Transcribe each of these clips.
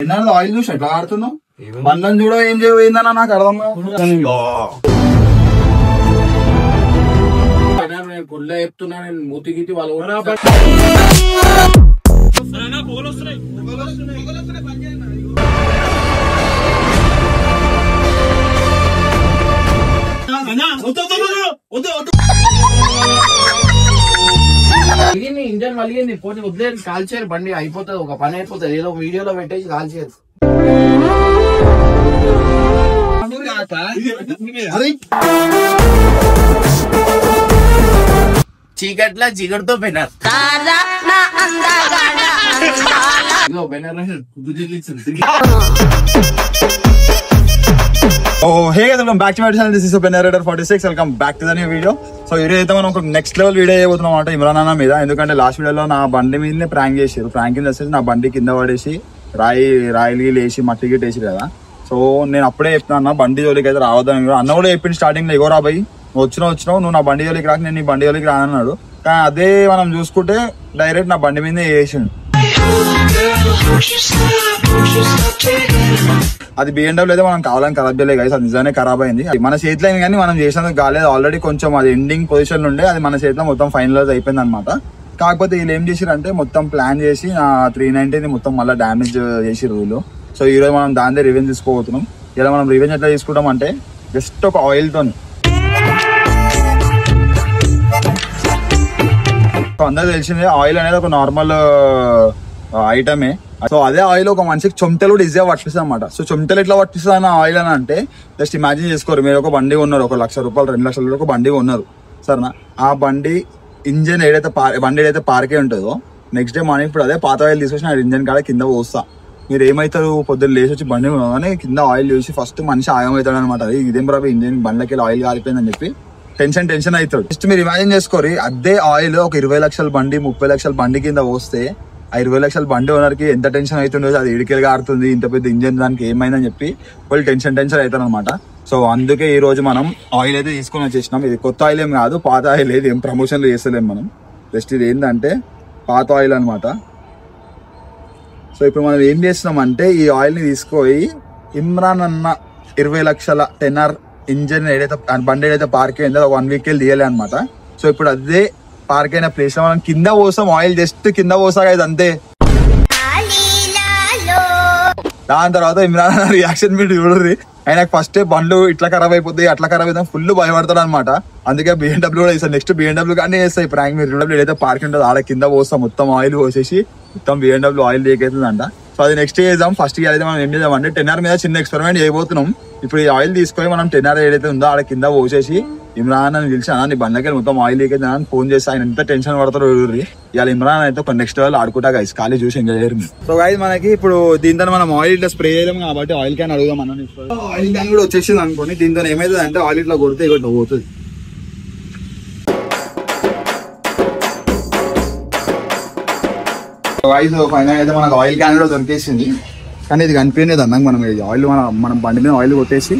ఎన్న ఆయిల్ చూసి ఎట్లా ఆడుతున్నావు బండ్లను చూడ ఏం చేయపోయిందన్నా నాకు అర్థం పుల్ల చెప్తున్నా నేను మూతి గీతి వాళ్ళు ఇంజన్ మలిగింది పోతే వదిలేదు కాల్చేరు బండి అయిపోతుంది ఒక పని అయిపోతుంది ఏదో వీడియోలో పెట్టేసి కాల్చేరు చీకట్లా చీకటితో బెనర్ Hey guys, welcome back to my channel. This is OpenRaider46. Welcome back to the new video. So ఈ రోజు అయితే మనం ఒక నెక్స్ట్ లెవెల్ వీడియో చేయబోతున్నాం అన్నమాట ఇమ్రాన్ అన్న మీద. ఎందుకంటే లాస్ట్ వీడియోలో నా బండి మీదనే ప్రాంక్ చేసారు. ప్రాంక్ కింద వచ్చేసి నా బండి కింద పడేసి రాయిలు వేసి మట్టి గిట్ వేసి కదా. సో నేను అప్పుడే చెప్తున్నా అన్న బండి జోలికి అయితే రావద్దని. అన్న కూడా చెప్పింది స్టార్టింగ్ లో, ఎగో రాబాయి వచ్చినావు నువ్వు నా బండి జోలికి రాక నేను నీ బండి జోలికి రానన్నాడు. కానీ అదే మనం చూసుకుంటే డైరెక్ట్ నా బండి మీదనే వేసిండు. అది BMW అయితే మనం కావాలని ఖరాబ్ చేయలేదు గైస్, అది నిజానే ఖరాబ్ అయింది. మన చేతిలో అయింది కానీ మనం చేసినందుకు కాలేదు. ఆల్రెడీ కొంచెం అది ఎండింగ్ పొజిషన్ ఉండే అది మన చేతిలో మొత్తం ఫైనలైజ్ అయిపోయింది అనమాట. కాకపోతే వీళ్ళు ఏం చేసిరంటే మొత్తం ప్లాన్ చేసి నా 390 మొత్తం మళ్ళీ డ్యామేజ్ చేసిరు వీళ్ళు. సో ఈ రోజు మనం దాని రివెంజ్ తీసుకోబోతున్నాం. ఇలా మనం రివెంజ్ ఎట్లా తీసుకుంటాం అంటే జస్ట్ ఒక ఆయిల్ తో. అందరూ తెలిసిందే ఆయిల్ అనేది ఒక నార్మల్ ఐటమే. సో అదే ఆయిల్ ఒక మనిషికి చెమటలు కూడా ఈజీగా పట్టిస్తుంది అనమాట. సో చెమటలు ఎట్లా పట్టిస్తుంది అన్న ఆయిల్ అని అంటే జస్ట్ ఇమాజిన్ చేసుకోరు, మీరు ఒక బండి ఉన్నారు, 1 లక్ష రూపాయలు 2 లక్షల రూపాయలు ఒక బండి ఉన్నారు సరేనా. ఆ బండి ఇంజన్ బండి ఏదైతే పార్కే ఉంటుందో నెక్స్ట్ డే మార్నింగ్ ఇప్పుడు అదే పాత ఆయిల్ తీసుకొచ్చి నా ఇంజన్ కాడ కింద పోస్తా. మీరు ఏమవుతారు, పొద్దున్న లేచి వచ్చి బండి కానీ కింద ఆయిల్ చూసి ఫస్ట్ మనిషి ఆగమవుతాడు అనమాట. అది ఇదేం రాబోయే ఇంజన్ బండ్లకి ఆయిల్ కాలిపోయిందని చెప్పి టెన్షన్ అవుతాడు. జస్ట్ మీరు ఇమాజిన్ చేసుకోరు, అదే ఆయిల్ ఒక 20 లక్షల బండి 30 లక్షల బండి కింద పోస్తే ఆ 20 లక్షల బండి ఓనర్కి ఎంత టెన్షన్ అవుతుండో, అది ఇడికెలుగా ఆడుతుంది ఇంత పెద్ద ఇంజన్ దానికి ఏమైందని చెప్పి వాళ్ళు టెన్షన్ అవుతారు అనమాట. సో అందుకే ఈ రోజు మనం ఆయిల్ అయితే తీసుకొని వచ్చేసినాం. ఇది కొత్త ఆయిల్ ఏం కాదు, పాత ఆయిల్ ఏది ఏం ప్రమోషన్లు చేస్తలేము మనం. జస్ట్ ఇది ఏంటంటే పాత ఆయిల్ అనమాట. సో ఇప్పుడు మనం ఏం చేస్తున్నాం అంటే ఈ ఆయిల్ని తీసుకొని ఇమ్రాన్ అన్న 20 లక్షల 10R ఇంజన్ ఏదైతే బండి ఏదైతే పార్క్ అయిందో 1 వీక్ వెళ్ళి తీయాలి అనమాట. సో ఇప్పుడు అదే పార్క్ అయిన ప్లేస్ లో మనం కింద పోసాం ఆయిల్, జస్ట్ కింద పోసాక ఇది అంతే. దాని తర్వాత ఇమ్రాన్ రియాక్షన్ మీరు చూడరు. ఆయనకు ఫస్ట్ బండ్లు ఇట్లా ఖరాబ్ అయిపోతాయి అట్లా ఖరాబ్ అవుతాయి ఫుల్ భయపడతాడు అనమాట. అందుకే BMW కూడా ఇస్తాను, నెక్స్ట్ BMW కానీ వేస్తాయి ప్రాంక్. మీరు BMW ఏదైతే పార్క్ ఉంటుందో ఆడ కింద పోస్తాం మొత్తం ఆయిల్ పోసేసి మొత్తం BMW ఆయిల్ లీక్ అవుతుందంట. సో అది నెక్స్ట్ చేద్దాం. ఫస్ట్ అయితే మనం ఏం చేద్దాం అంటే 10R మీద చిన్న ఎక్స్పెరిమెంట్ చేయబోతున్నాం. ఇప్పుడు ఈ ఆయిల్ తీసుకొని మనం 10R ఏదైతే ఉందో ఆడ కింద పోసేసి ఇమ్రాన్ అని పిలిచి అన్న నీ బండ్లకి మొత్తం ఆయిల్ లీక్ అయితే అని ఫోన్ చేసి ఆయన ఎంత టెన్షన్ పడతారో చూడండి. ఇవాళ ఇమ్రాన్ అయితే ఒక నెక్స్ట్ లెవెల్ ఆడుకుంటా గైస్, ఖాళీ చూసి ఎంజాయ్ చేయరు. సో గైస్ మనకి ఇప్పుడు దీంతో మనం ఆయిల్ ఇట్లా స్ప్రే చేయలేము కాబట్టి ఆయిల్ క్యాన్ అడుగుదాం అన్న. ఆయిల్ క్యాన్ కూడా వచ్చేసింది అనుకోండి. దీంతో ఏమైతుంది అంటే ఆయిల్ ఇట్లా కొడితే ఇట్లా పోతుంది. గైస్ ఫైనల్ అయితే మనకు ఆయిల్ క్యాన్ కూడా దొరికేసింది. కానీ ఇది కనిపించలేదు అన్నాక మనం ఆయిల్ మనం బండి మీద ఆయిల్ కొట్టేసి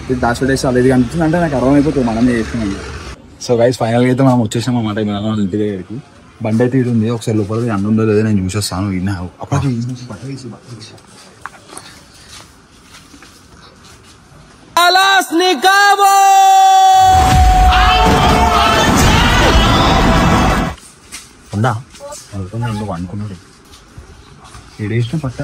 ఇది దాచిపెట్టేసి అది కనిపిస్తుంది అంటే నాకు అర్థమైపోతుంది మనమే చేస్తున్నాం. సో గైస్ ఫైనల్గా అయితే మనం వచ్చేసాం అన్నమాట ఇంటి దగ్గరికి. బండి అయితే ఇది ఉంది, ఒకసారి లోపల అండు ఉందో లేదో నేను చూసేస్తాను. ఉందా అనుకున్నాడు ఏడేసిన పట్టా.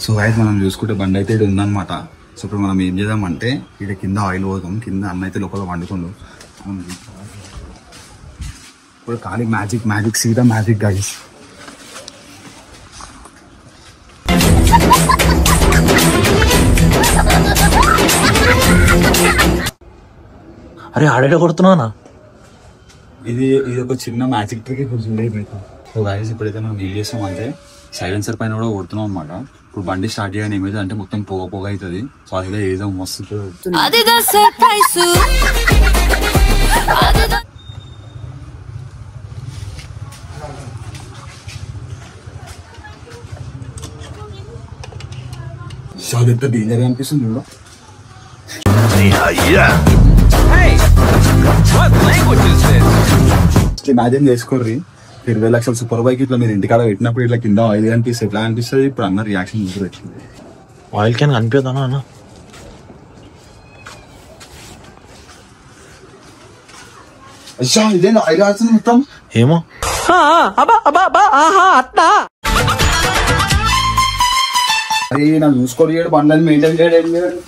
సో గైస్ మనం చూసుకుంటే బండి అయితే ఇది ఉందన్నమాట. సో ఇప్పుడు మనం ఏం చేద్దామంటే ఇక్కడ కింద ఆయిల్ పోతాం, కింద అన్న అయితే లోపల వండుకుండు. ఇప్పుడు ఖాళీ మ్యాజిక్ సీదా మ్యాజిక్ గైస్. అరే ఆడే కొడుతున్నా ఇది ఒక చిన్న మ్యాజిక్ ట్రిక్ ఇప్పుడు చూడైపోయింది. సో గైస్ ఇప్పుడైతే మనం ఏం చేస్తామంటే సైలెన్సర్ పైన కూడా కొడుతున్నాం అనమాట. ఇప్పుడు బండి స్టార్ట్ చేయగానే ఏమైతే అంటే మొత్తం పొగ అవుతుంది. సో అది ఏదో మస్తు ఎంత డేంజర్ అనిపిస్తుంది చూడ. ఇమాజిన్ చేసుకోర్రి 20 లక్షల సూపర్ బైక్ ఇట్లా మీరు ఇంటికాడ పెట్టినప్పుడు ఇట్లా కింద ఆయిల్ అనిపిస్తుంది ఎట్లా అనిపిస్తుంది ఇప్పుడు అన్న రియాక్షన్ వచ్చింది ఆయిల్ క్యాన్ కనిపిద్దానా అన్న అచ్చా ఇదే ఆయిల్ ఆడుతుంది మొత్తం ఏమో అరే నాకు చూసుకోడు చేయడు బండ్లని మెయింటైన్ చేయడం ఏం చేయడు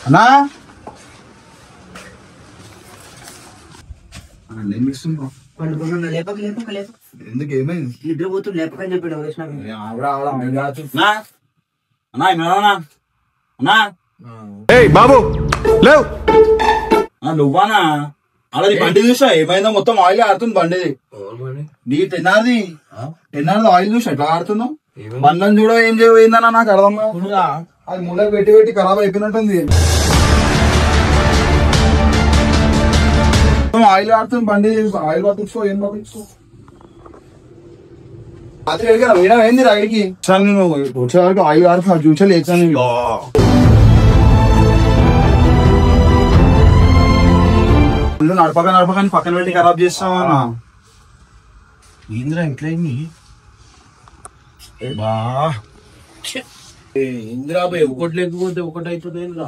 అన్నా ఏం చేస్తున్నావు ఎందుకు ఏమైంది నిద్రపోతూ లేపకని చెప్పాడు అన్నా ఏమన్నా అన్నా బాబు లేవు నువ్వానా అలా బండి చూసా ఏమైందో మొత్తం ఆయిల్ ఆడుతుంది బండిది నీ టెన్నార్ది ఆయిల్ చూసా ఎట్లా ఆడుతున్నావు బండ్లను చూడ ఏం చేయపోయిందన్నా నాకు అర్థం కాదు అది ముళ్ళకి పెట్టి పెట్టి ఖరాబ్ అయిపోయినట్టుంది ఆయిల్ ఆడుతుంది బండి ఆయిల్ పట్టించుకో ఏం పట్టించుకో రాత్రి అడిగారా వీడా ఏంది రైడ్కి సార్ నేను వచ్చే వరకు ఆయిల్ ఆడుతున్నా చూసా లేచాను నడపక పక్కన పెట్టి ఖరాబ్ చేస్తావా ఏంద్రా ఇంట్లో ఇందిరా బాయ్ ఒకటి లేకపోతే ఒకటి అయిపోతుంది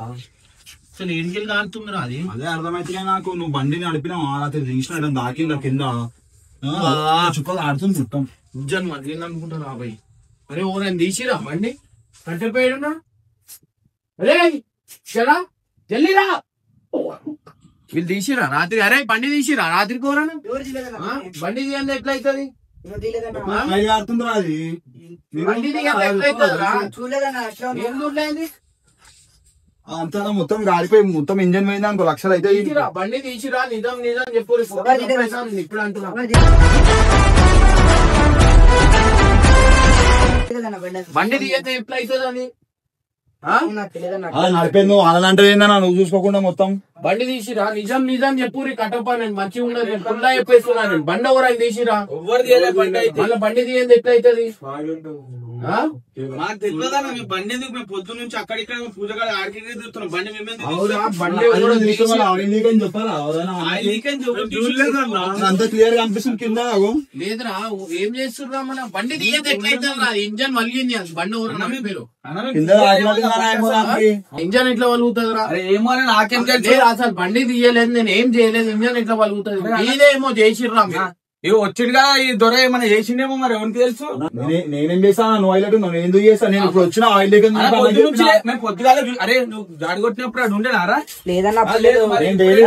అసలు ఏడికెళ్ళి కారుతుందిరా అది అదే అర్థమైతే నాకు నువ్వు బండిని నడిపినావు రాత్రి దించిన దాకిందా కింద చుక్కలు ఆడుతుంది చుట్టం ఉజ్జన్ మళ్ళీ అనుకుంటా బాయ్ అరే ఓ నేను తీసిరా బండి కట్టెపోయాడున్నా అరే చరా జల్లీరా వీళ్ళు తీసిరా రాత్రి అరే బండి తీసిరా రాత్రి కోరాను బండి తీయండి ఎట్లా అవుతుంది ఆడుతుందిరా అది బండి తీయండి ఎట్లా అవుతుంది ఏం చూడలేదు అంతా మొత్తం గాడిపోయి మొత్తం ఇంజన్ పోయింది అనుకో లక్షలు అయితే బండి తీసిరా నిజం నిజం చెప్పు ఇప్పుడు అంటున్నా బండి తీయతే ఎట్లా అవుతుంది అది నడిపోయింది నువ్వు అలాంటి ఏందన్నా నువ్వు చూసుకోకుండా మొత్తం బండి తీసిరా నిజం నిజం చెప్పు కట్టప్ప నేను మంచిగా ఉన్నది నేను ఫుల్లా చెప్పేస్తున్నా నేను బండి ఎవరైనా తీసిరా మళ్ళీ బండి తీయండి ఎట్లా అవుతుంది బండి పొద్దు నుంచి అక్కడిక్కడ పూజ ఆడికి తిరుగుతున్నాం బండి అంత క్లియర్ గా అనిపిస్తుంది కింద లేదురా ఏం చేస్తున్నా మన బండి తీయదు ఎట్లయితే ఇంజన్ మలిగింది బండి ఎవరు పేరు ఇంజన్ ఎట్లా వలుగుతుందిరా ఏమో నాకేం అసలు బండి తీయలేదు నేను ఏం చేయలేదు ఇంజన్ ఎట్లా వలుగుతుంది ఇదేమో చేసిర్రా వచ్చిందిగా ఈ దొర ఏమైనా చేసిండేమో మరి ఎవరికి తెలుసు నేనేం చేస్తాను నువ్వు ఆయిల్ నువ్వు ఎందుకు చేస్తాను నేను ఇప్పుడు వచ్చిన ఆయిల్ మేము పొద్దుగాల అరే నువ్వు గాడి కొట్టినప్పుడు అది ఉండేనారా నేను డైలీ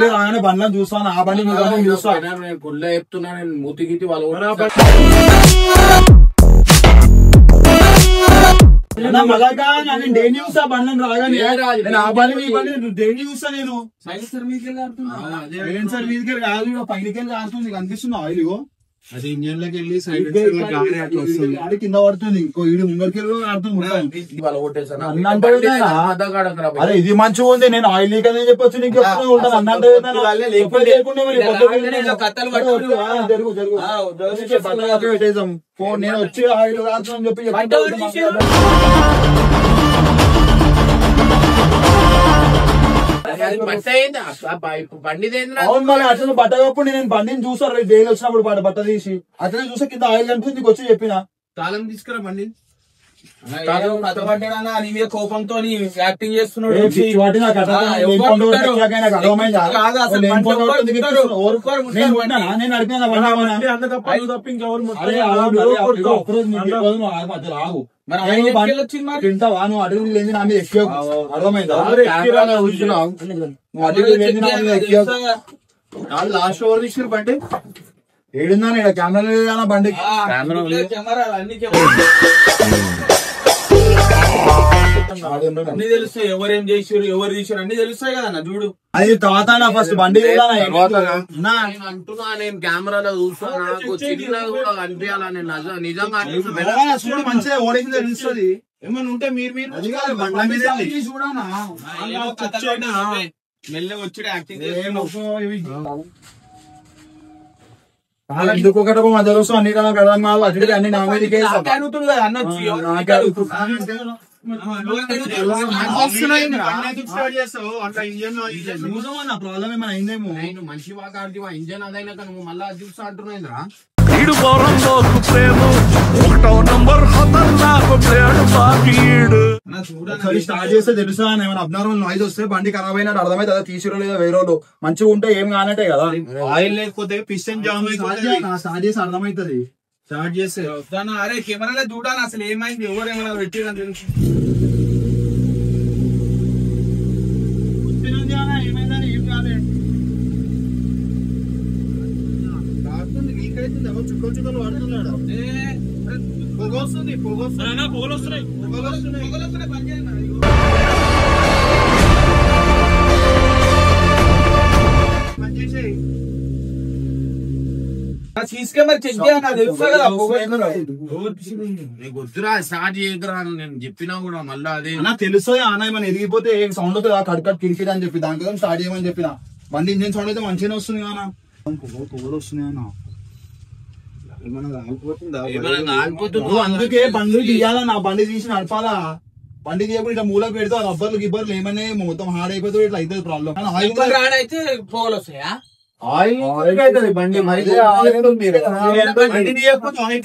రాగానే బండ్లను చూస్తాను ఆ బండి చూస్తాను నేను గుళ్ళ చెప్తున్నా నేను మూతి గీతి వాళ్ళు డైలీ చూస్తా బండ్లను రాగానే ఆ బండి ఈ బండి డైలీ చూస్తా నేను సైలెన్సర్ మీదకి కాదు పైనకెళ్ళి కారుతుంది కనిపిస్తుంది ఆయిల్ అది ఇంజన్ లోకి వెళ్ళి గాడి కింద పడుతుంది ఇంకో ఈడు ముంగడికెళ్ళి ఆడుతుంది అరే ఇది మంచిగా ఉంది నేను ఆయిల్ లీక్ అని చెప్పొచ్చు నీకు ఫోన్ నేను వచ్చి ఆయిల్ రాదని చెప్పి అవును మళ్ళీ అట్లా బట్ట కప్పుడు నేను బండిని చూసాను డైలీ వచ్చినప్పుడు బట్ట తీసి అట్లనే చూసా కింద ఆయిల్ కనిపిస్తుంది నీకు వచ్చి చెప్పిన తాళం తీసుకురా బండి కోపంతో యాక్టింగ్ చేస్తున్నాడు తింటావా నువ్వు అడుగు లేని నా మీద ఎక్కువ అర్థమైందా నువ్వు అడుగు లేని నా మీద ఎక్కువ లాస్ట్ ఓవర్ తీసుకురు బండి ఏడుందా కెమెరా లేదా బండికి అన్ని తెలుస్తాయి ఎవరేం చేసారు ఎవరు తీసారు అన్ని తెలుస్తాయి కదా చూడు అది తర్వాత ఫస్ట్ బండి అంటున్నా నేను కెమెరాలో చూస్తా నాకు చిన్నది కూడా కనిపించాలా నేను నిజంగా చూడు మంచిగా ఓడింది తెలుస్తుంది ఏమైనా ఉంటే మీరు చూడనా మెల్లగా వచ్చి యాక్టింగ్ ఎందుకు ఒకటి మధ్యలో అన్ని అన్ని నా మీద ప్రాబ్లం ఏమైనా అయిందేమో. నేను మనిషి వాకాడికి ఇంజన్ అదైనా నువ్వు మళ్ళా అది చూస్తా అంటున్నాయింద్రా. స్టార్ట్ చేస్తే తెలుసా ఏమైనా అబ్నార్మల్ నాయిస్ వస్తే బండి ఖరాబ్ అయినట్టు అర్థమైతే అదే తీసిరో లేదా వేరే వాళ్ళు మంచిగా ఉంటే ఏం కానట్టే కదా. ఆయిల్ లేకపోతే పిస్టన్ జామ్ స్టార్ట్ చేసి అర్థమైతుంది. స్టార్ట్ చేస్తే అరే కెమెరాలో చూడాలి అసలు ఏమైంది, ఎవరేమైనా పెట్టిరని తెలుసు. ఏమైందని ఏం కాలే, చుక్కలు చుక్కలు పడుతున్నాడు. పొగ వస్తుంది, పొగలు వస్తున్నాయి పని చేయండి. తీసుకెళ్ళి చెక్ చేయాలి, తెలుస్తా కదా. వద్దురా స్టార్ట్ చేయకురా నేను చెప్పినా కూడా మళ్ళా అదే తెలుస్తుంది అన్న ఏమైనా ఎదిగిపోతే సౌండ్ అవుతుంది కడకట్ కిరికిరి అని చెప్పి దాని కోసం స్టార్ట్ చేయమని చెప్పిన. బండి ఇంజిన్ సౌండ్ అయితే మంచిగానే వస్తుంది కదా. పొగలు వస్తున్నాయి అన్న, అందుకే బండి తీయాలన్నా. బండి తీసి నడపాలా, బండి తీయకుండా ఇట్లా మూలకు పెడితే రబ్బర్లు గిబ్బర్లు ఏమైనా మొత్తం హార్డ్ అయిపోతుంది, ఇట్లా అవుతుంది ప్రాబ్లం. అయితే పొగలు వస్తాయా? ఆయిల్ అవుతుంది బండి మరి బండి తీయకపోతే ఆయిల్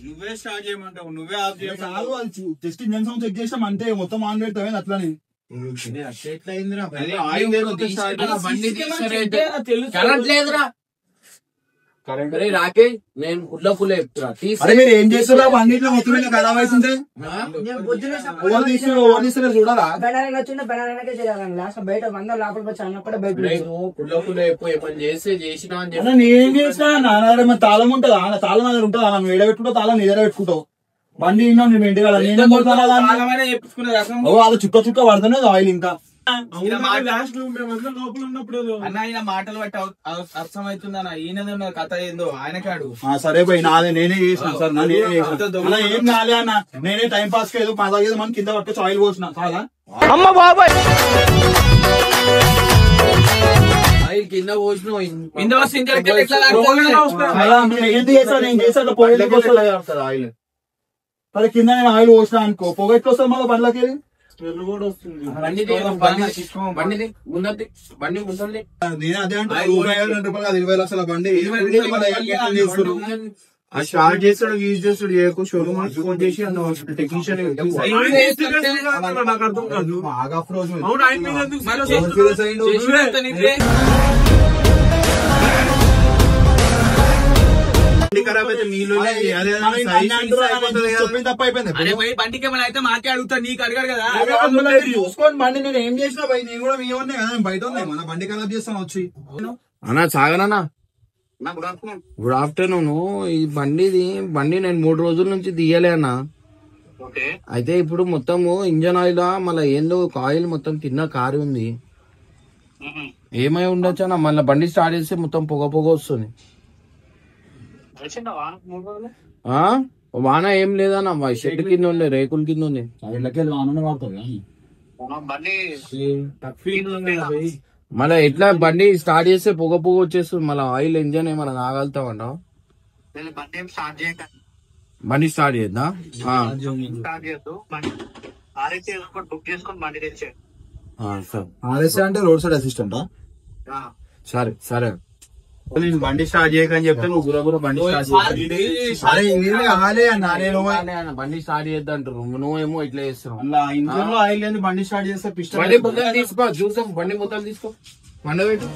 నువ్వే స్టార్ట్ చేయమంటావు, నువ్వే ఆఫ్ చేయమంటావు. జస్ట్ ఇంజన్ సౌండ్ చెక్ చేసాం అంతే, మొత్తం ఆన్ పెడతామే అట్లని. కరెంట్ లేదురా. రాకే నేను పుల్ల చెప్తున్నా. అరే మీరు ఏం చేస్తున్నా బండి ఇట్లా మొత్తం ఖరాబ్ అవుతుంటే చూడాలా. బయట వంద లోపల వచ్చి అన్నప్పుడు బయట పుల్ల ఎక్కువ ఏమని చేసినా అని చెప్పి నేనేం చేసినా నాన్న తాళం ఉంటుందా, తాళం దగ్గర ఉంటుందా, మనం ఏడ పెట్టుకుంటావు తాళం నీ దగ్గర పెట్టుకుంటావు. బండి నేను ఇంటి కదా నేనే అది చుక్క చుక్క పడుతున్నది ఆయిల్. ఇంకా లోపల ఉన్నప్పుడు అన్న ఆయన మాటలు బట్టి అర్థమవుతుందన్న, ఈయన కథ ఏందో ఆయనకాడు. సరే పోయి నాదే నేనే చేసిన సార్, నేనే చేసిన ఏం కాలే అన్న. నేనే టైం పాస్ ఏదో పదగేదో మనం కింద పట్టుకొచ్చి ఆయిల్ పోసిన చాలా. అమ్మ బాబాయ్ ఆయిల్ కింద పోసిన ఏం చేసా నేను చేసా పొగ వస్తుంది ఆయిల్. సరే కింద నేను ఆయిల్ పోసిన అనుకో, పొగ ఎట్లా వస్తుంది మళ్ళీ బండ్లకి. బండి ముందండి నేను అదే అంటే రూపాయలు 20 లక్షల బండి స్టార్ట్ చేస్తాడు, యూజ్ చేస్తాడు, ఏ షోరూమ్ ఫోన్ చేసి టెక్నీషియన్ నాకు అర్థం కాదు. బాగా రోజు ఖరాబ్ అయితే మీలో తప్ప అయిపోయింది. బండికి ఏమైనా అయితే మాకే అడుగుతా, నీకు అడగాడు కదా. చూసుకోండి బండి నేను ఏం చేసినా బయట నేను కూడా మీ ఉన్నాయి కదా, బయట ఉన్నాయి మన బండి ఖరాబ్ చేస్తాను వచ్చి. అన్నా సాగనన్నా గుడ్ ఆఫ్టర్నూన్. ఈ బండి నేను 3 రోజుల నుంచి తీయలే అన్న. అయితే ఇప్పుడు మొత్తము ఇంజన్ ఆయిల్ మళ్ళీ ఏందో ఒక ఆయిల్ మొత్తం కింద కారు ఉంది. ఏమై ఉండొచ్చు అన్న, మళ్ళీ బండి స్టార్ట్ చేస్తే మొత్తం పొగ వస్తుంది. వాన ఏం లేదన్న, షెడ్ కింద ఉండే రేకుల కింద ఉంది. మళ్ళీ ఎట్లా బండి స్టార్ట్ చేస్తే పొగ వచ్చేస్తుంది, మళ్ళీ ఆయిల్ ఇంజన్ ఏమన్నా కాగలుగుతామంట. బండి స్టార్ట్ చేద్దా? ఆర్ఎస్ అంటే రోడ్ సైడ్ అసిస్టెంటా? సరే సరే నేను బండి స్టార్ట్ చేయకని చెప్తే నువ్వు గురగుర బండి బండి స్టార్ట్ చేద్దంటారు, నువ్వేమో ఇట్లా చేస్తున్నావు. ఇంజన్ లో ఆయిల్ లేదు, బండి స్టార్ట్ చేస్తే పిస్టన్ బండి మొత్తం తీసుకో, చూసాం బండి మొత్తం తీసుకో, మండ పెట్టు.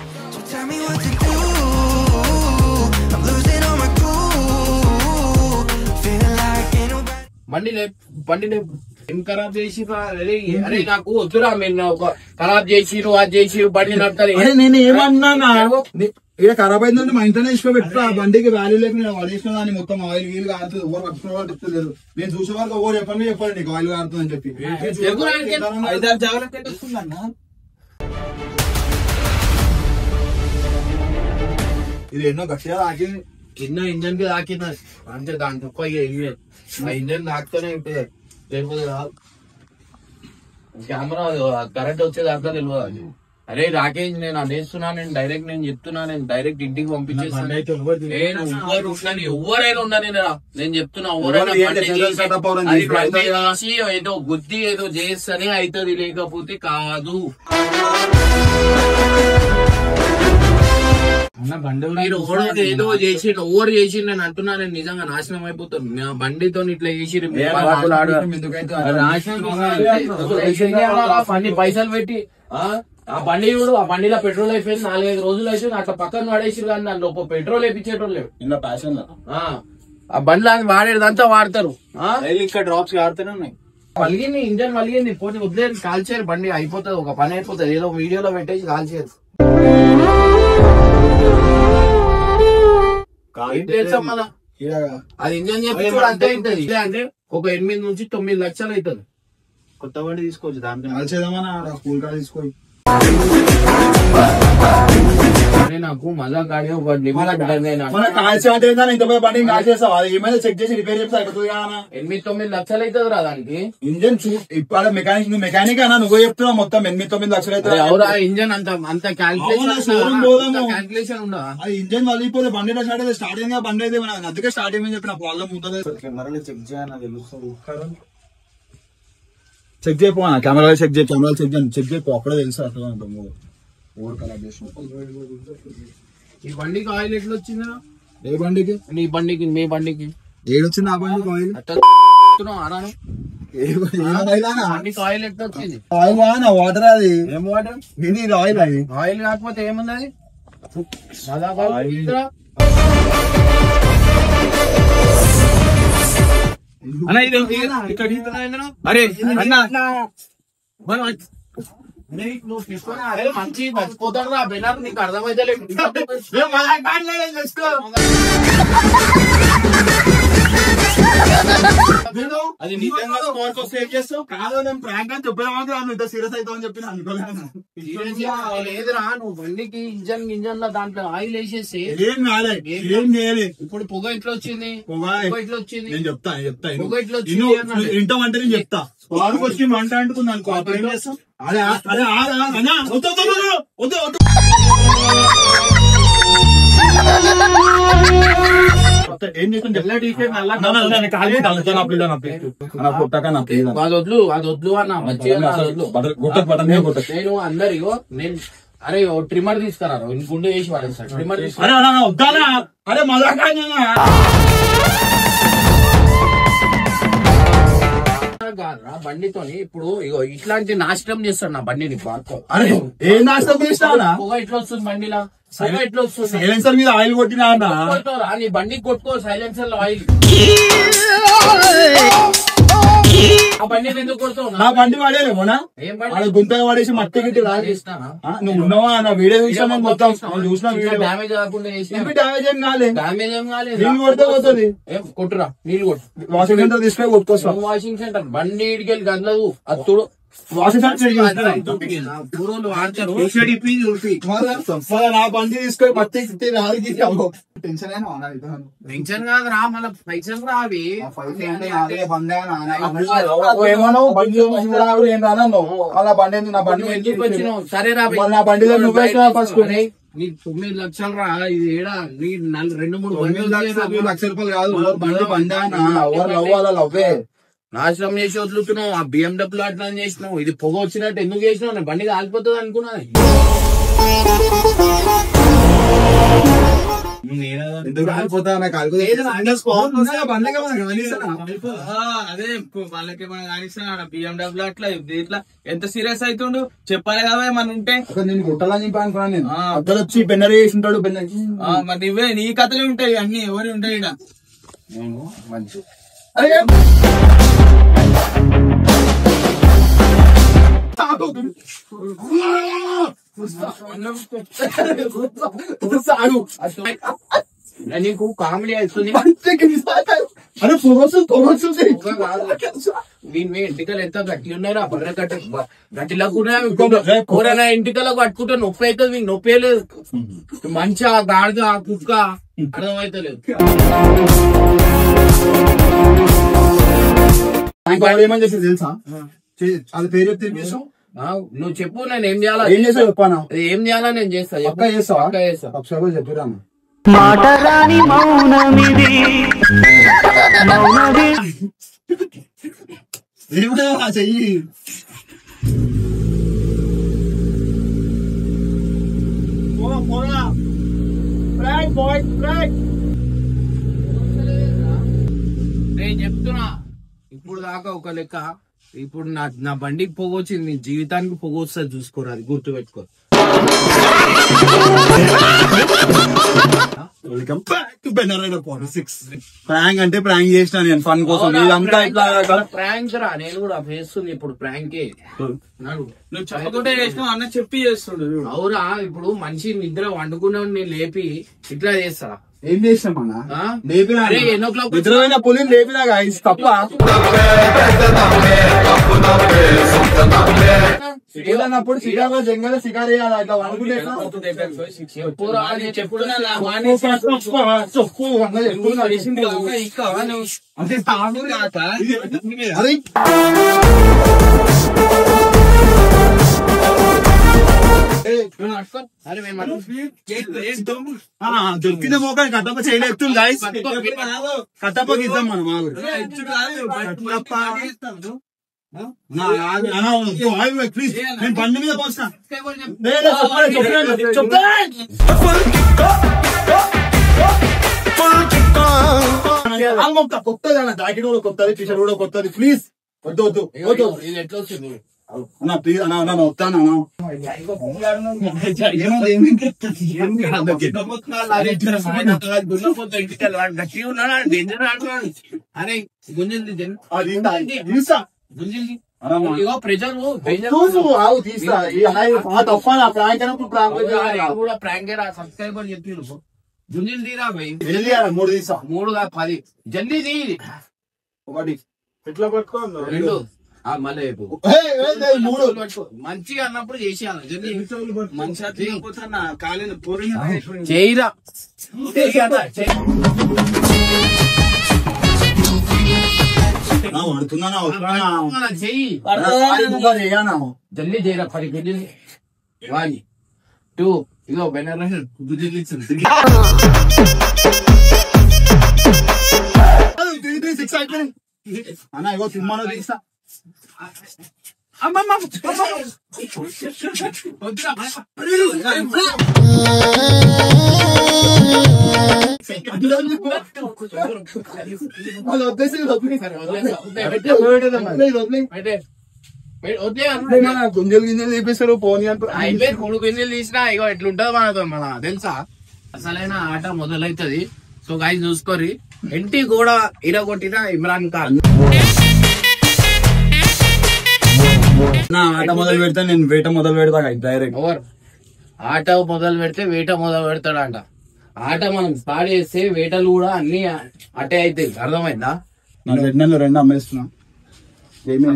బండి ఏం ఖరాబ్ చేసి అరే నాకు వద్దురా, మీరు ఖరాబ్ చేసిరు అది చేసిరు బండి నడతారు. నేను ఏమన్నా ఇక్కడ ఖరాబ్ అయిందంటే మా ఇంట్లోనే ఇష్టం పెట్టు. ఆ బండికి వాల్యూ లేక నేను పడేసిన దాన్ని మొత్తం ఆయిల్ వీలు కారుతుంది. ఎవరు పట్టుకున్న వాళ్ళు చెప్తలేదు. నేను చూసే వరకు ఎవరు చెప్పండి నీకు ఆయిల్ కారుతుంది అని చెప్పి 5-6 జాగ్రత్త వస్తుందన్న. ఇది ఎన్నో గట్టిగా తాకింది. కింద ఇంజన్ కి తాకింది అంతే, దాని తప్ప ఇక ఏం లేదు. ఆ ఇంజన్ తాకుతూనే ఉంటుంది, లేకపోతే రాదు. కెమెరా కరెంట్ వచ్చేది అట్లా తెలియదు అది. అరే రాకేష్ నేను అనేస్తున్నాను, నేను చెప్తున్నా, నేను డైరెక్ట్ ఇంటికి పంపించేస్తాను. నేను ఎవరైనా ఉండని నేను చెప్తున్నా, ఏదో గుద్ది ఏదో చేస్తేనే అవుతుంది, లేకపోతే కాదు. మీరు ఏదో చేసి ఓవర్ చేసి నేను అంటున్నా, నేను నిజంగా నాశనం అయిపోతాను. నా బండితో ఇట్లా చేసి పైసలు పెట్టి ఆ బండి చూడు, ఆ బండిలో పెట్రోల్ అయిపోయింది, 4-5 రోజులు అయితే అట్లా పక్కన పడేసి, కానీ దాంట్లో పెట్రోల్ వేయించేటోళ్ళు లేవు. ఆ బండ్లు అది వాడేదంతా వాడతారు, ఇంకా డ్రాప్స్ ఆడుతూనే ఉన్నాయి. పలిగింది ఇంజన్ పలిగింది, పోతే వదిలేదు, కాల్చేరు బండి అయిపోతుంది, ఒక పని అయిపోతుంది. ఏదో వీడియోలో పెట్టేసి కాల్చేరు. ఏం చేస్తాం మళ్ళా, అది ఇంజన్ చెప్పి కూడా అంతే అవుతుంది. అంటే ఒక 8 నుంచి 9 లక్షలు అవుతుంది. కొత్త బండి తీసుకోవచ్చు, దాంట్లో స్కూల్ కాడ తీసుకో. నాకు మజా కాడే ఒక లిమిట్ ఉంటుంది. ఏమైనా చెక్ చేసి రిపేర్ చేస్తే అయిపోతుంది. 8-9 లక్షలు అవుతుంది రా దానికి. ఇంజన్ ఇప్పుడు మెకానిక్, నువ్వు మెకానిక్ అన్నా, నువ్వే చెప్తున్నావు మొత్తం 8-9 లక్షలు అయితే. ఎవరా ఇంజన్ అంత క్యాల్కులేషన్ ఉండదా? అది ఇంజన్ వదిలిపోతే బండి స్టార్ట్ అయింది, బండి అయితే అందుకే స్టార్ట్ అయిందని చెప్పిన ప్రాబ్లం ఉంటుంది. కెమెరాలో చెక్ చేయాలని తెలుస్తుంది. చెక్ చేయపో, కెమెరా చెక్ చేయి, చెక్ చేయపో, అప్పుడే తెలుసు అట్లా ఓవర్ కలర్ చేసిన. ఈ బండికి ఆయిల్ ఎట్లా వచ్చిందా? ఏ బండికి? నీ బండికి, మీ బండికి ఏడొచ్చింది ఆ బండికి ఆయిల్? బండికి ఆయిల్ ఎట్లా వచ్చింది? ఆయిల్ వాటర్, అది ఏం వాటర్? ఇది ఆయిల్, అది ఆయిల్ కాకపోతే ఏముంది అది? అన్న ఇది అరే అన్న నువ్వు తీసుకొని అరే మంచి మర్చిపోతాడు రా బెనర్, నీకు అర్థమైతే అది నిజంగా స్కోర్ సేవ్ చేస్తావు కాదు. నేను ప్రాంక్ అని చెప్పేది ఇంత సీరియస్ అవుతావు అని చెప్పి అనుకోలేదు. లేదురా, నువ్వు బండికి ఇంజన్ లో దాంట్లో ఆయిల్ వేసేసి ఏం కాలేదు, ఏం చేయలేదు. ఇప్పుడు పొగ ఎట్లా వచ్చింది? పొగ ఎట్లా వచ్చింది? నేను చెప్తా పొగ ఎట్లా వచ్చింది? ఇంటమంటే నేను చెప్తా. స్పార్క్ వచ్చి మంట అంటుకుంది అనుకో, అప్పుడు ఏం చేస్తాం? అదే అదే వద్దు ఏం చేస్తాను? అది వద్దు అన్న, నేను అందరిగో నేను అరే ట్రిమ్మర్ తీసుకురా, గుండె వేసి వాడేస్తాను. ట్రిమ్మర్ వద్దానా? అరే మజా కాదురా బండితోని. ఇప్పుడు ఇగో ఇట్లాంటి నాశనం చేస్తాడు నా బండిని. అరే ఏం నాశనం చేసినా? పొగ ఎట్లా వస్తుంది బండిలా? పొగ ఎట్లా వస్తుంది? సైలెన్సర్ మీద ఆయిల్ కొట్టినా నీ బండికి కొట్టుకో సైలెన్సర్ లో ఆయిల్. ఆ బండి ఎందుకు కొడతావు? నా బండి వాడేలేమోనా? గుంతగా వాడేసి మట్టి గిట్టి చేసినా నువ్వు ఉన్నావా? నా వీడియో చూసాను మొత్తం, చూసిన వీడియో. డ్యామేజ్ కాకుండా డ్యామేజ్ ఏం కాలేదు, డ్యామేజ్ ఏం కాలేదు. నీళ్ళు కొడితే పోతుంది. కొట్టురా, నీళ్ళు కొట్టు. వాషింగ్ సెంటర్ తీసుకొని కొట్టుకొస్తాం. వాషింగ్ సెంటర్ బండి ఇడికెళ్ళి గంటలు అత్తుడు వాషింగ్ సెంటర్ నా బండి తీసుకొని మట్టి టెన్షన్ టెన్షన్ కాదు రా, మళ్ళీ పైసలు రావి. ఏమన్నా బండి ఏం రాను అలా బండి నా బండి ఎందుకు వచ్చినావు? సరే రా, నా బండిలో నువ్వే ఫస్ట్. నీ 9 లక్షలు రా, ఇది ఏడా నీ 2-3 లక్షల రూపాయలు కాదు. బండి బండి లవ్వే నాశనం చేసి వదులుతున్నావు. ఆ BMW అట్లా చేసినావు. ఇది పొగ వచ్చినట్టు ఎందుకు చేసినావు? నేను బండి కాలిపోతుంది అనుకున్నా. ఎందుకు కాలిపోతా? అదే వాళ్ళకి మనం కానిస్తాను BMW అట్లా ఇట్లా ఎంత సీరియస్ అవుతుండు చెప్పాలి కదా మన ఉంటే. నేను గుట్టలా చెప్పి అనుకున్నాను. నేను అద్దరు వచ్చి బెన్నర్ చేసి ఉంటాడు. మరి నువ్వే నీ కథలే ఉంటాయి అన్ని, ఎవరు ఉంటాయి ఇక్కడ మంచి. నీకు కామెడీ అవుతుంది. అరే వీని ఎంటికలు ఎంత గట్టి ఉన్నారా బర్రె గట్టిలో కూడా కూరనా ఎంటికలకు పట్టుకుంటే నొప్పి అవుతుంది వీనికి నొప్పి లేదు మంచి ఆ గాడిద ఆ కుక్క అర్థమైతలేదు. ఏమని చెప్పి తెలుసా? అది పేరు చెప్తే నువ్వు చెప్పు నేను ఏం చేయాలా ఏం చేస్తా చెప్పాను. ఏం చేయాలా నేను చేస్తా చేస్తా చెప్పిరాను. మాటరాని మౌనమిది మౌనది చెయ్యి నేను చెప్తున్నా ఇప్పుడు దాకా ఒక లెక్క. ఇప్పుడు నా బండికి పొగొచ్చింది, నీ జీవితానికి పొగొస్తుంది చూసుకోరు, అది గుర్తు పెట్టుకో. వెల్కమ్ బ్యాక్ టు బెనరైడర్ 46. ప్రాంక్ అంటే ప్రాంక్ చేసిన నేను ఫన్ కోసం. ఇదంతా ఇట్లా ప్రాంక్ రా, నేను కూడా చేస్తుంది ఇప్పుడు ప్రాంకే. నువ్వు చెప్పకుంటే చేసినావు అన్న చెప్పి చేస్తుండు. అవురా, ఇప్పుడు మనిషి నిద్ర వండుకునే నేను లేపి ఇట్లా చేస్తా. ఏం చేసినామన్నా? లేపినా అరే 8 o'clock నిద్రమైన పులిని లేపినా guys, తప్ప అప్పుడు శికారులో జంగల్ శికారు చేయాలి. ఇట్లా వండుకుంటే చెప్పురా, నేను చెప్పుడున్నా నా వాణి అంటే అరే మేము దొరికిన మోకాలు కట్టప్ప చేయలేస్తుంది guys. కట్టప్పకి ఇద్దాం మనం. ప్లీజ్ నేను బండి మీద పోస్తా. కొత్తది అన్న, జాకెట్ కూడా కొత్తది, టీ షర్ట్ కూడా కొత్తది. ప్లీజ్ వద్దు వద్దు వద్దు ఇది ఎట్లా వచ్చింది? అన్న ప్లీజ్ అన్న వస్తాను అరే గుంజలు ప్రజలు తీస్తా. తప్ప నా ప్రాంక్ అయినప్పుడు ప్రాంక్ కూడా ప్రాంక్ రా, సబ్స్క్రైబర్ చెప్పి గుంజలు తీరా భయ్. 3 తీసా. 3 కాదు 10 జల్దీ తీ. ఒకటి ఎట్లా పట్టుకో 2 మళ్ళీ 3 మంచిగా అన్నప్పుడు చేసేయాలి. జల్దీ మంచిగా తీయకపోతున్నా కాలేని పూరి చేయరా పడుతున్నా చెయ్యి జల్దీ చేయరా. 10 గుంజలు 1 2 ఇగో బెనర్ గుంజలు ఇచ్చింది. 6 అయిపోయింది అన్న. ఇగో సినిమాలో తీస్తా. గుంజలు గింజలు తీపిస్తారు పోనీ అంటారు. అయిపోయి 3 గుంజలు తీసినా ఇగో ఎట్లుంటది మనతో మన తెలుసా. అసలైన ఆట మొదలైతది. సో గాయస్ చూసుకోరి, ఎంటి కూడా ఇరగొట్టిన ఇమ్రాన్ ఖాన్. నా ఆట మొదలు పెడతా, నేను వేట మొదలు పెడతా డైరెక్ట్. ఓవర్ ఆట మొదలు పెడితే వేట మొదలు పెడతాడంట. ఆట మనం స్టార్ట్ చేస్తే వేటలు కూడా అన్ని అటే అవుతాయి. అర్థమైందా? నేను 2 నెలలు 2 అమ్మేస్తున్నా.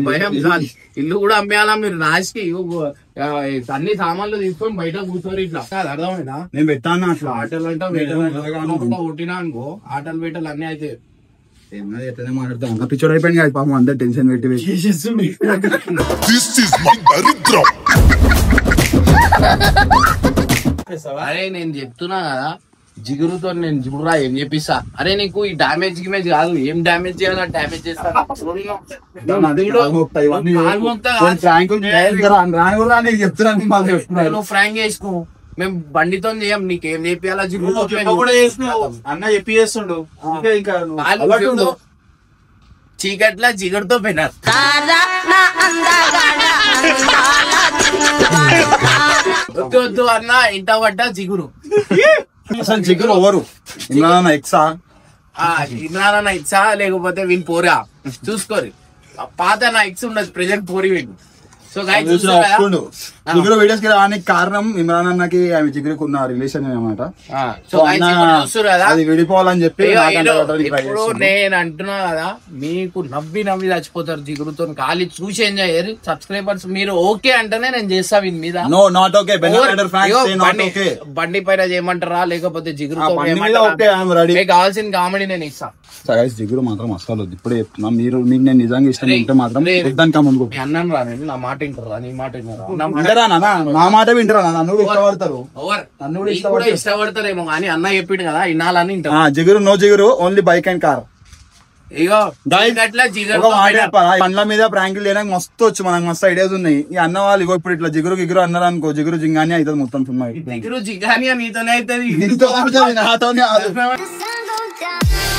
భయం కాదు, ఇల్లు కూడా అమ్మేయాలా మీరు రాజుకి. అన్ని సామాన్లు తీసుకొని బయట కూర్చోరు ఇట్లా. అర్థమైందా? నేను పెట్టాను అట్లా. ఆటలు అంటే కొట్టినా అనుకో, ఆటలు వేటలు అన్ని అయితే ఏమన్నా ఎట్లనే మాట్లాడతాం. పిచ్చోడు అయిపోయింది కదా పాపం, అందరు టెన్షన్ పెట్టి అరే నేను చెప్తున్నా కదా, జిగురుతో నేను జిగురా ఏం చెప్పిస్తా. అరే నీకు ఈ డామేజ్ గిమేజ్ కాదు, ఏం డామేజ్ చేయాలో డామేజ్ చేస్తా. నువ్వు ఫ్రాంక్ చేసుకో, మేము బండితో చేయం. నీకేం చేయాలా జిగురుతో అన్న చెప్పి చేస్తుండు. చీకట్లా జిగురుతో పోయినారు. వద్దు వద్దు అన్న, ఇంట పడ్డా జిగురు. అసలు జిగురు ఎవరు? ఇమ్రాన్ ఎక్సా? ఇమ్రాన్ ఎక్సా లేకపోతే వీని పోరా చూసుకోరు. పాత నా ఎక్స్ ఉండదు, ప్రెజెంట్ పోరి వీడు. సో guys చూసినా చూసారా? ఒప్పుకోండు. జిగురు వీడియోస్ కి రానికి కారణం ఇమ్రాన్ అన్నకి ఆమె జిగురుకు ఉన్న రిలేషన్ అనమాట. సో guys ఇప్పుడు చూస్తున్నారు కదా, అది విడిపోవాలని చెప్పి ఇగో నాకు ఈడు అంటగట్టడానికి try ఇప్పుడు చేస్తున్నాడు. నేను అంటున్నా కదా, మీకు నవ్వి చచ్చిపోతారు జిగురుతో. ఖాళీ చూసి ఎంజాయ్ చేయరు. సబ్స్క్రైబర్స్ మీరు ఓకే అంటేనే నేను చేస్తా వీని మీద. No, not okay. Benefactor fans say not okay. బండి పైన చేయమంటారా లేకపోతే జిగురుతో బండి మీద okay, I am ready. మీకు కావాల్సిన కామెడీ నేను ఇస్తా. So guys, జిగురు మాత్రం అస్సలు వద్దు. ఇప్పుడే చెప్తున్నా, మీకు నేను నిజంగా ఇష్టం ఉంటే మాత్రం వద్దానికి ముందుకు మీ అన్నను రా, నేను నా మాట వింటారా, నీ మాట వింటారా? వింటారా నాన్న? నా మాట వింటారా? నన్ను కూడా ఇష్టపడతారు. నన్ను కూడా ఇష్టపడతారేమో కానీ అన్న చెప్పిండు కదా వినాలని వింటారు. జిగురు నో జిగురు, ఓన్లీ బైక్ అండ్ కార్. ఇగో అట్లా ఒక జిగురు మాట చెప్పాలా, పండ్ల మీద ప్రాంకులు చేయడానికి మస్తు వచ్చు, మనకు మస్తు ఐడియాస్ ఉన్నాయి. ఈ అన్న వాళ్ళు ఇగో ఇప్పుడు ఇట్లా జిగురు అన్నారు అనుకో, జిగురు జింగాని అవుతుంది మొత్తం సినిమా. జిగురు జిగాని నీతోనే అవుతుంది. నాతోనే కాదు. The sun goes down.